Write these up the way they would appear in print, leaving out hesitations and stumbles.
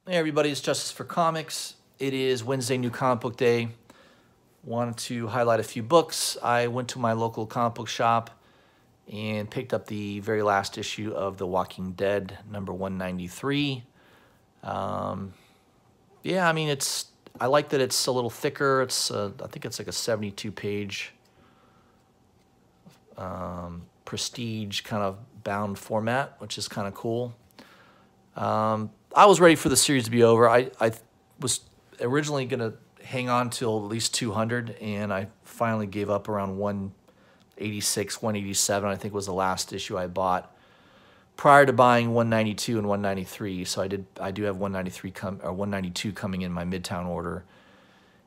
Hey everybody, it's Justice for Comics. It is Wednesday, New Comic Book Day. Wanted to highlight a few books. I went to my local comic book shop and picked up the very last issue of The Walking Dead, number 193. Yeah, I mean, I like that it's a little thicker. I think it's like a 72-page prestige kind of bound format, which is kind of cool. I was ready for the series to be over. I was originally going to hang on till at least 200, and I finally gave up around 186, 187, I think was the last issue I bought prior to buying 192 and 193. So I do have 192 coming in my Midtown order.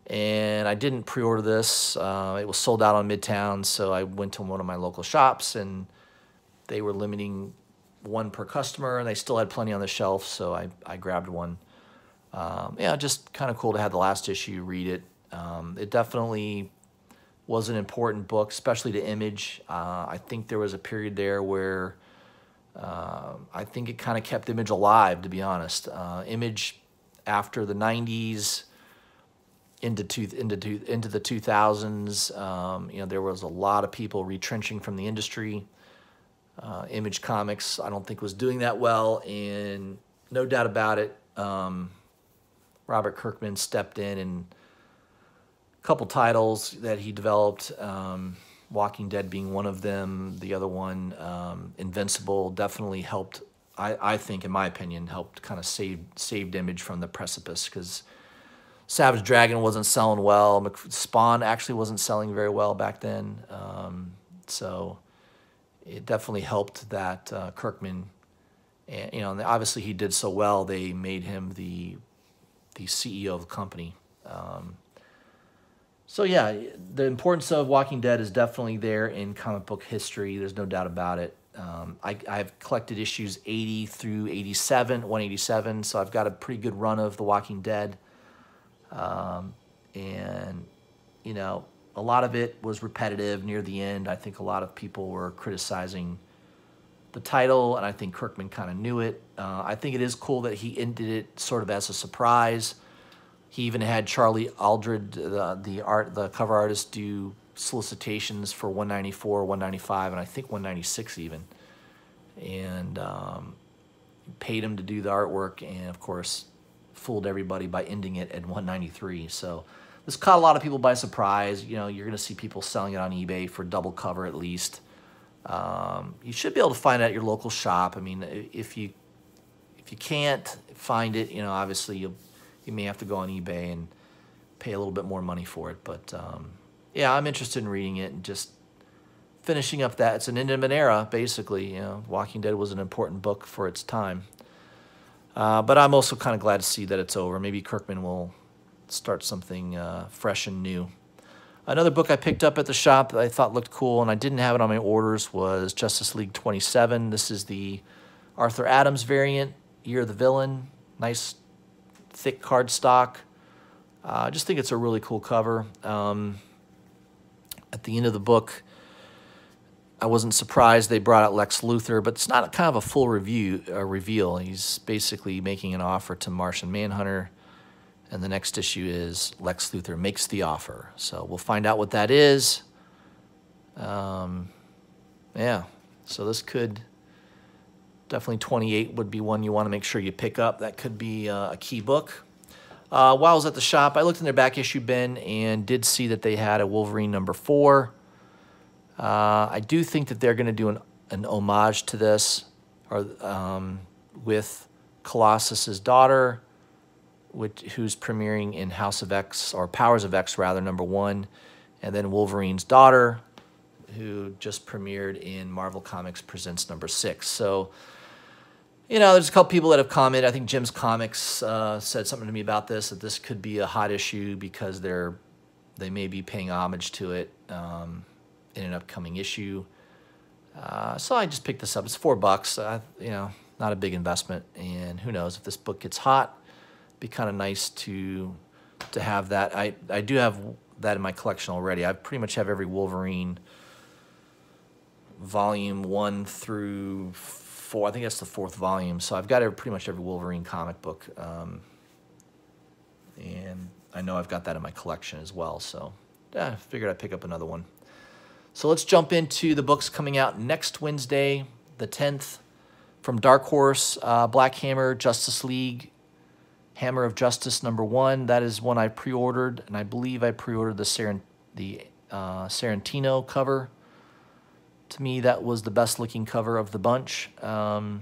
And I didn't pre-order this. It was sold out on Midtown, so I went to one of my local shops, and they were limiting one per customer, and they still had plenty on the shelf, so I grabbed one. Yeah, just kind of cool to have the last issue, read it. It definitely was an important book, especially to Image. I think there was a period there where I think it kind of kept Image alive, to be honest. Image, after the 90s, into the 2000s, you know, there was a lot of people retrenching from the industry. Image Comics, I don't think, was doing that well, and no doubt about it, Robert Kirkman stepped in and a couple titles that he developed, Walking Dead being one of them. The other one, Invincible, definitely helped, I think, in my opinion, helped kind of saved Image from the precipice, because Savage Dragon wasn't selling well. Spawn actually wasn't selling very well back then. So it definitely helped that Kirkman, and, you know, and obviously he did so well, they made him the CEO of the company. So yeah, the importance of Walking Dead is definitely there in comic book history. There's no doubt about it. I've collected issues 80 through 87, 187, so I've got a pretty good run of The Walking Dead. And, you know, a lot of it was repetitive near the end. I think a lot of people were criticizing the title, and I think Kirkman kind of knew it. I think it is cool that he ended it sort of as a surprise. He even had Charlie Aldred, the cover artist, do solicitations for 194, 195, and I think 196 even, and paid him to do the artwork, and of course fooled everybody by ending it at 193. So this caught a lot of people by surprise. You know, you're going to see people selling it on eBay for double cover at least. You should be able to find it at your local shop. I mean, if you can't find it, you know, obviously you may have to go on eBay and pay a little bit more money for it. But yeah, I'm interested in reading it and just finishing up that. It's an end of an era, basically. You know, Walking Dead was an important book for its time. But I'm also kind of glad to see that it's over. Maybe Kirkman will start something fresh and new. Another book I picked up at the shop that I thought looked cool, and I didn't have it on my orders, was Justice League 27. This is the Arthur Adams variant, Year of the Villain. Nice, thick cardstock. I just think it's a really cool cover. At the end of the book, I wasn't surprised they brought out Lex Luthor, but it's not kind of a full reveal. He's basically making an offer to Martian Manhunter, and the next issue is Lex Luthor makes the offer. So we'll find out what that is. Yeah, so this could definitely, 28 would be one you want to make sure you pick up. That could be a key book. While I was at the shop, I looked in their back issue bin and did see that they had a Wolverine number 4. I do think that they're going to do an homage to this, or with Colossus's daughter, who's premiering in House of X, or Powers of X rather, number 1, and then Wolverine's daughter, who just premiered in Marvel Comics Presents number 6. So, you know, there's a couple people that have commented. I think Jim's Comics said something to me about this, that this could be a hot issue because they may be paying homage to it in an upcoming issue. So I just picked this up. It's $4. You know, not a big investment, and who knows if this book gets hot. It'd be kind of nice to have that. I do have that in my collection already. I pretty much have every Wolverine volume 1 through I think that's the 4th volume. So I've got pretty much every Wolverine comic book. And I know I've got that in my collection as well. So yeah, I figured I'd pick up another one. So let's jump into the books coming out next Wednesday, the 10th. From Dark Horse, Black Hammer, Justice League, Hammer of Justice #1. That is one I pre-ordered, and I believe I pre-ordered the Sarantino cover. To me, that was the best-looking cover of the bunch. The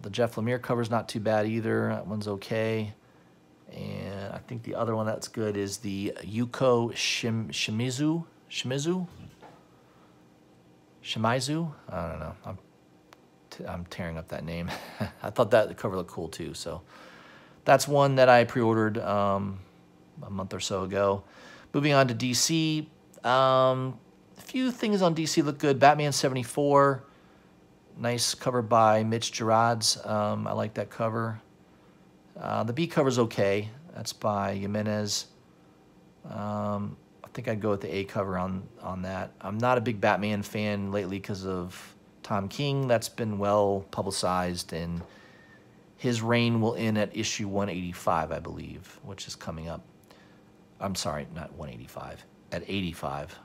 Jeff Lemire cover's not too bad either. That one's okay. And I think the other one that's good is the Yuko Shimizu. I don't know. I'm tearing up that name. I thought that the cover looked cool too. So that's one that I pre-ordered a month or so ago. Moving on to DC. A few things on DC look good. Batman 74. Nice cover by Mitch Gerads. I like that cover. The B cover's okay. That's by Jimenez. I think I'd go with the A cover on that. I'm not a big Batman fan lately because of Tom King. That's been well publicized, and his reign will end at issue 185, I believe, which is coming up. I'm sorry, not 185, at 85.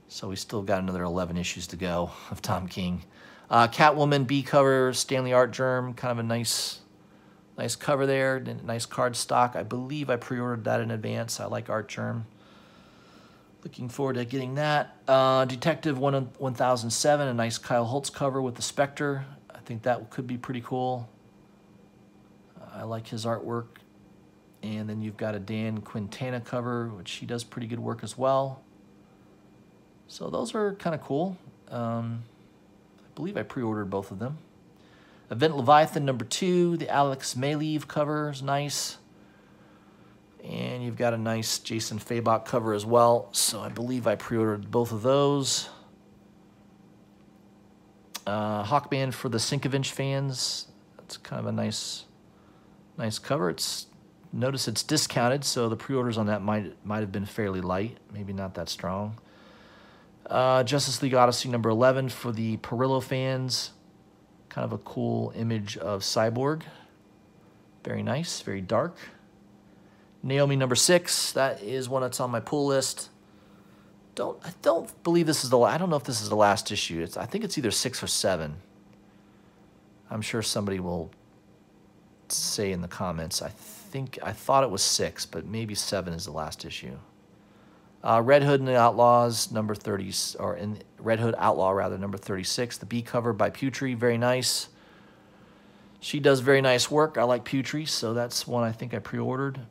So we still got another 11 issues to go of Tom King. Catwoman B cover, Stanley Art Germ, kind of a nice cover there, nice card stock. I believe I pre-ordered that in advance. I like Art Germ. Looking forward to getting that. Detective 1007, a nice Kyle Holtz cover with the Spectre. I think that could be pretty cool. I like his artwork. And then you've got a Dan Quintana cover, which he does pretty good work as well. So those are kind of cool. I believe I pre-ordered both of them. Event Leviathan #2, the Alex Mayleave cover is nice. And you've got a nice Jason Fabok cover as well. So I believe I pre-ordered both of those. Hawkman for the Sinkovich fans. That's kind of a nice cover. Notice it's discounted, so the pre-orders on that might have been fairly light. Maybe not that strong. Justice League Odyssey #11 for the Perillo fans. Kind of a cool image of Cyborg. Very nice, very dark. Naomi #6, that is one that's on my pull list. I don't believe this is I don't know if this is the last issue. I think it's either 6 or 7. I'm sure somebody will say in the comments. I thought it was 6, but maybe 7 is the last issue. Red Hood and the Outlaws #30, or in Red Hood Outlaw rather, #36. The B cover by Putri, very nice. She does very nice work. I like Putri, so that's one I think I pre-ordered.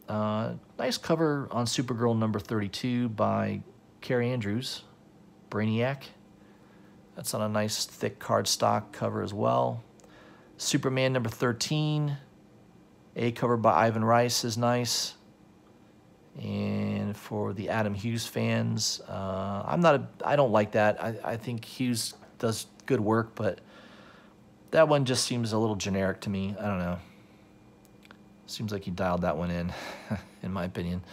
Nice cover on Supergirl #32 by Carrie Andrews, Brainiac. That's on a nice thick cardstock cover as well. Superman #13, A cover by Ivan Rice is nice. And for the Adam Hughes fans, I don't like that. I think Hughes does good work, but that one just seems a little generic to me. I don't know. Seems like he dialed that one in my opinion.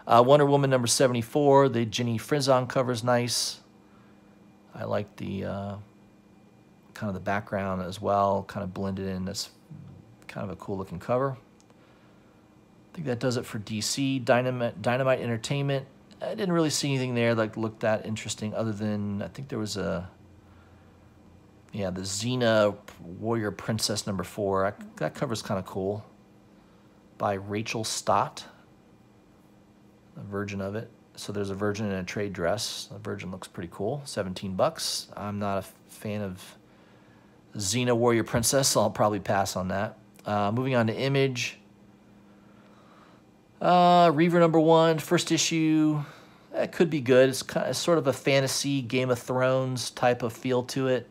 Wonder Woman #74, the Ginny Frizzon cover is nice. I like the kind of the background as well, kind of blended in. That's kind of a cool looking cover. I think that does it for DC. Dynamite Entertainment. I didn't really see anything there that looked that interesting other than I think there was the Xena Warrior Princess #4. That cover's kind of cool. By Rachel Stott, a version of it. So there's a version in a trade dress. The version looks pretty cool, $17. I'm not a fan of Xena Warrior Princess, so I'll probably pass on that. Moving on to Image. Reaver #1, first issue. That could be good. It's sort of a fantasy Game of Thrones type of feel to it.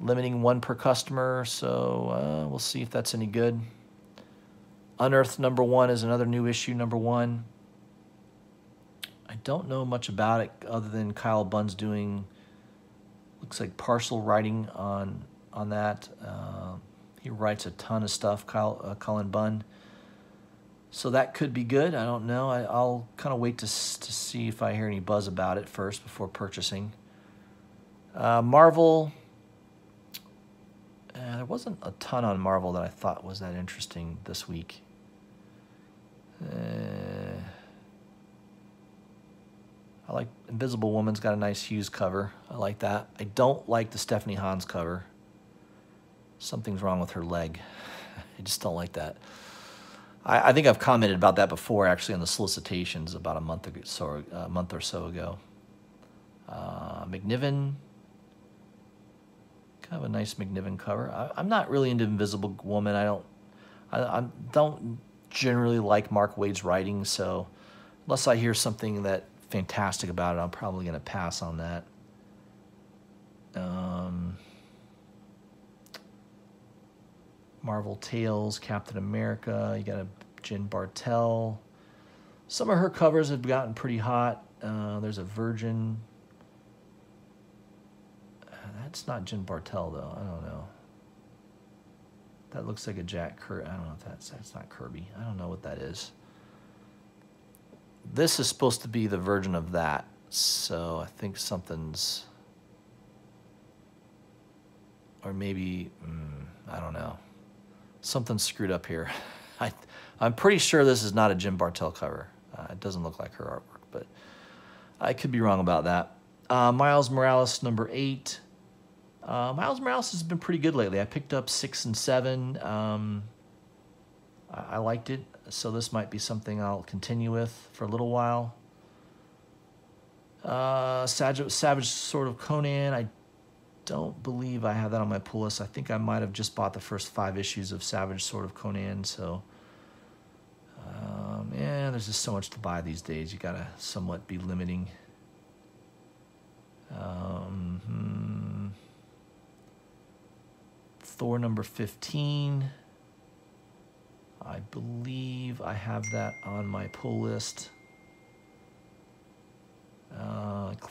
Limiting 1 per customer, so we'll see if that's any good. Unearthed #1 is another new issue, #1. I don't know much about it other than Kyle Bunn's doing, looks like partial writing on that. He writes a ton of stuff, Colin Bunn. So that could be good. I don't know. I'll kind of wait to see if I hear any buzz about it first before purchasing. Marvel, there wasn't a ton on Marvel that I thought was that interesting this week. I like Invisible Woman's got a nice Hughes cover. I like that. I don't like the Stephanie Hans cover. Something's wrong with her leg. I just don't like that. I think I've commented about that before, actually, on the solicitations about a month or so ago. McNiven, kind of a nice McNiven cover. I'm not really into Invisible Woman. I don't generally like Mark Waid's writing, so unless I hear something that fantastic about it, I'm probably going to pass on that. Marvel Tales, Captain America, you got a Jen Bartel. Some of her covers have gotten pretty hot. There's a Virgin. That's not Jen Bartel, though. I don't know. That looks like a Jack Kirby. I don't know if that's not Kirby. I don't know what that is. This is supposed to be the version of that, so I think something's, or maybe, I don't know. Something's screwed up here. I'm pretty sure this is not a Jim Bartel cover. It doesn't look like her artwork, but I could be wrong about that. Miles Morales, number 8. Miles Morales has been pretty good lately. I picked up 6 and 7. I liked it, so this might be something I'll continue with for a little while. Savage Sword of Conan, I don't believe I have that on my pull list. I think I might have just bought the first 5 issues of Savage Sword of Conan, so yeah, there's just so much to buy these days. You gotta somewhat be limiting. Thor number 15. I believe I have that on my pull list.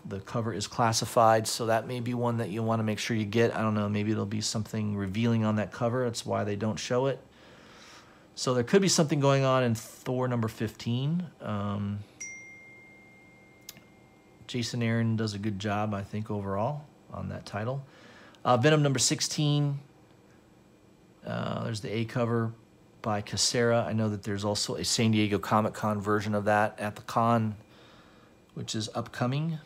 The cover is classified, so that may be one that you want to make sure you get. I don't know, maybe it'll be something revealing on that cover. That's why they don't show it. So there could be something going on in Thor number 15. Jason Aaron does a good job, I think, overall on that title. Venom number 16. There's the A cover by Casera. I know that there's also a San Diego Comic-Con version of that at the con, which is upcoming.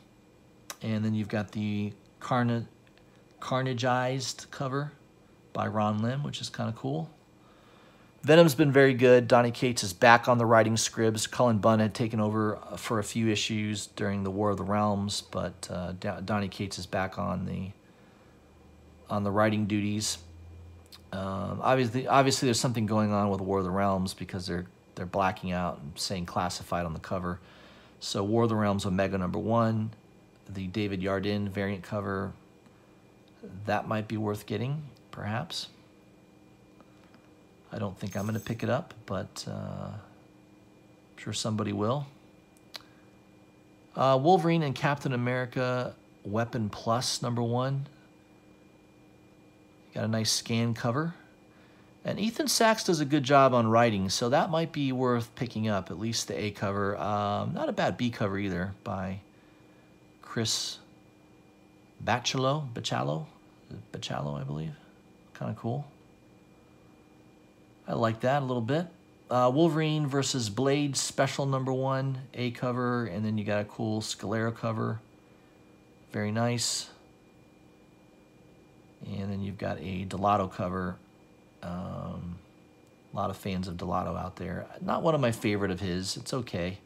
And then you've got the Carnageized cover by Ron Lim, which is kind of cool. Venom's been very good. Donny Cates is back on the writing scripts. Cullen Bunn had taken over for a few issues during the War of the Realms, but Donny Cates is back on the writing duties. Obviously, there's something going on with War of the Realms because they're blacking out and saying classified on the cover. So War of the Realms Omega number 1, the David Yardin variant cover, that might be worth getting, perhaps. I don't think I'm going to pick it up, but I'm sure somebody will. Wolverine and Captain America Weapon Plus number 1. Got a nice scan cover. And Ethan Sachs does a good job on writing, so that might be worth picking up, at least the A cover. Not a bad B cover either, by Chris Bachalo, I believe. Kind of cool. I like that a little bit. Wolverine versus Blade special number 1, A cover, and then you got a cool Scalera cover. Very nice. And then you've got a Delato cover. A lot of fans of Delato out there. Not one of my favorite of his. It's okay.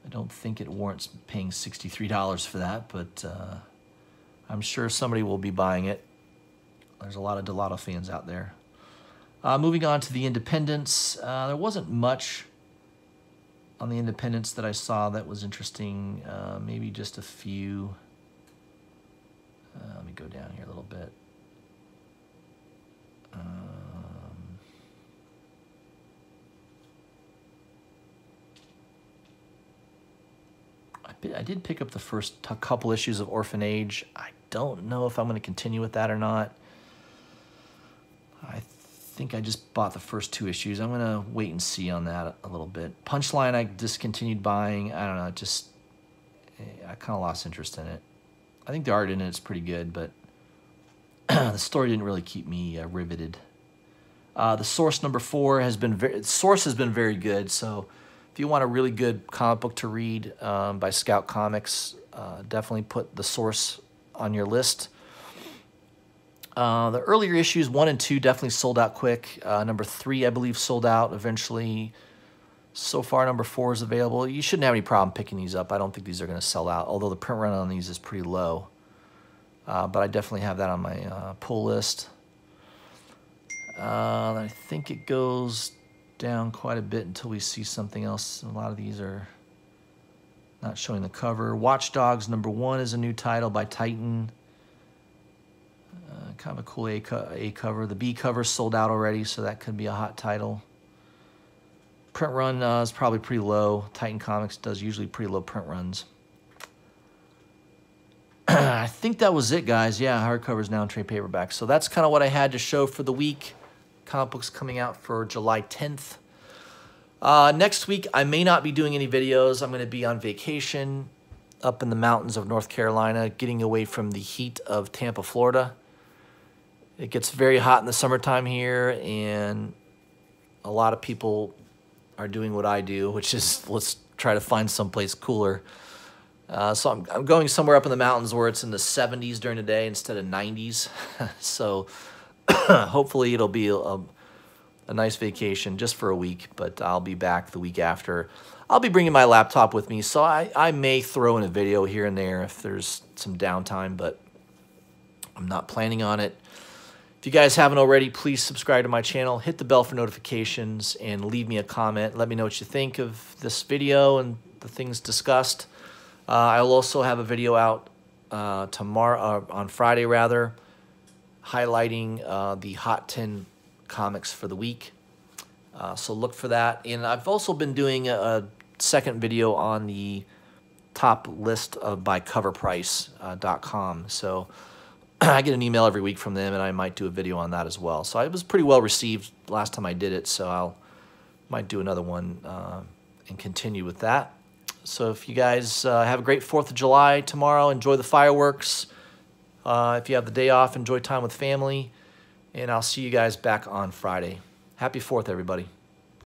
I don't think it warrants paying $63 for that, but I'm sure somebody will be buying it. There's a lot of Delato fans out there. Moving on to the Independents. There wasn't much on the Independents that I saw that was interesting. Maybe just a few. Let me go down here a little bit. I did pick up the first couple issues of Orphan Age. I don't know if I'm going to continue with that or not. I think I just bought the first 2 issues. I'm going to wait and see on that a little bit. Punchline I discontinued buying. I don't know, I kind of lost interest in it. I think the art in it is pretty good, but the story didn't really keep me riveted. The Source number 4 has been very good. So if you want a really good comic book to read by Scout Comics, definitely put The Source on your list. The earlier issues 1 and 2 definitely sold out quick. Number 3, I believe, sold out eventually. So far, number 4 is available. You shouldn't have any problem picking these up. I don't think these are going to sell out, although the print run on these is pretty low. But I definitely have that on my pull list. I think it goes down quite a bit until we see something else. A lot of these are not showing the cover. Watch Dogs number 1 is a new title by Titan. Kind of a cool A cover. The B cover sold out already, so that could be a hot title. Print run is probably pretty low. Titan Comics does usually pretty low print runs. I think that was it, guys. Yeah, hardcovers now in trade paperback. So that's kind of what I had to show for the week. Comic books coming out for July 10th. Next week, I may not be doing any videos. I'm going to be on vacation up in the mountains of North Carolina, getting away from the heat of Tampa, Florida. It gets very hot in the summertime here, and a lot of people are doing what I do, which is let's try to find someplace cooler. So I'm going somewhere up in the mountains where it's in the 70s during the day instead of 90s. So hopefully it'll be a nice vacation just for a week, but I'll be back the week after. I'll be bringing my laptop with me, so I may throw in a video here and there if there's some downtime, but I'm not planning on it. If you guys haven't already, please subscribe to my channel, hit the bell for notifications, and leave me a comment. Let me know what you think of this video and the things discussed. I'll also have a video out tomorrow, on Friday rather, highlighting the Hot 10 comics for the week. So look for that. And I've also been doing a second video on the top list by coverprice.com. So I get an email every week from them, and I might do a video on that as well. So it was pretty well received last time I did it, so might do another one and continue with that. So if you guys have a great 4th of July tomorrow, enjoy the fireworks. If you have the day off, enjoy time with family. And I'll see you guys back on Friday. Happy 4th, everybody.